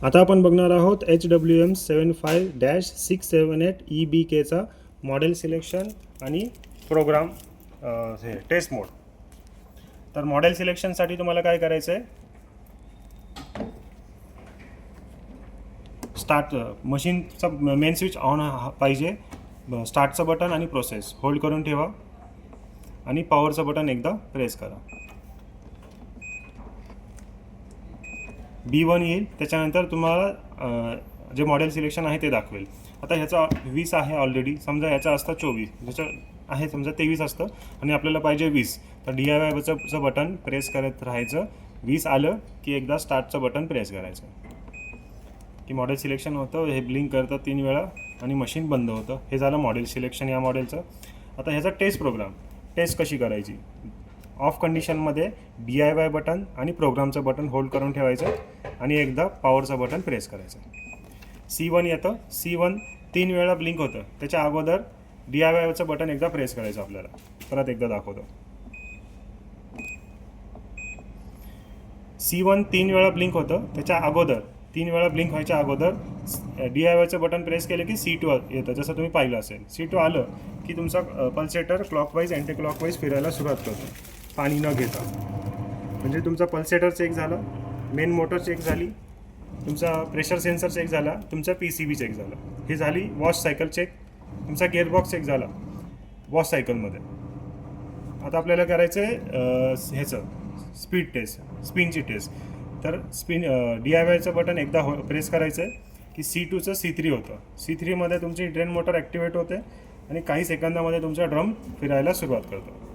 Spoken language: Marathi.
आता आपण बघणार आहोत HWM75-678 EBKचा मॉडेल सिलेक्शन आणि प्रोग्राम हे टेस्ट मोड. तर मॉडेल सिलेक्शनसाठी तुम्हाला काय करायचं आहे, स्टार्ट मशीनचा मेन स्विच ऑन पाहिजे, स्टार्टचं बटन आणि प्रोसेस होल्ड करून ठेवा आणि पॉवरचं बटन एकदा प्रेस करा. B1 येईल, त्याच्यानंतर तुम्हाला जे मॉडेल सिलेक्शन आहे ते दाखवेल. आता ह्याचा 20 आहे ऑलरेडी, समजा ह्याचा असतं 24, ज्याचं आहे समजा 23 असतं आणि आपल्याला पाहिजे 20, तर DIYचं बटन प्रेस करत राहायचं. 20 आलं की एकदा स्टार्टचं बटन प्रेस करायचं की मॉडेल सिलेक्शन होतं, हे ब्लिंक करतं 3 वेळा आणि मशीन बंद होतं. हे झालं मॉडेल सिलेक्शन या मॉडेलचं. आता ह्याचा टेस्ट प्रोग्राम, टेस्ट कशी करायची, ऑफ कंडिशनमध्ये DIY बटन आणि प्रोग्रामचं बटन होल्ड करून ठेवायचं आणि एकदा पॉवरचं बटन प्रेस करायचं. C1 येतं, C1 3 वेळा ब्लिंक होतं, त्याच्या अगोदर DIYचं बटन एकदा प्रेस करायचं. आपल्याला परत एकदा दाखवतो. C1 3 वेळा ब्लिंक होतं, त्याच्या अगोदर 3 वेळा ब्लिंक व्हायच्या अगोदर DIYचं बटन प्रेस केलं की C2 येतं, जसं तुम्ही पाहिलं असेल. C2 आलं की तुमचा पल्सेटर क्लॉकवाईज अँटी क्लॉकवाईज फिरायला सुरुवात करतो पाणी न घेता. म्हणजे तुमचा पल्सेटर चेक झाला, मेन मोटर चेक झाली, तुमचा प्रेशर सेन्सर चेक झाला, तुमचा PCB चेक झाला. हे झाली वॉश सायकल चेक. तुमचा गिअरबॉक्स चेक झाला वॉश सायकलमध्ये. आता आपल्याला करायचं आहे ह्याचं स्पीड टेस्ट, स्पिनची टेस्ट. तर DIYचं बटन एकदा प्रेस करायचं आहे की C2चं C3 होतं. C3मध्ये तुमची ड्रेन मोटर ॲक्टिवेट होते आणि काही सेकंदामध्ये तुमचा ड्रम फिरायला सुरुवात करतो.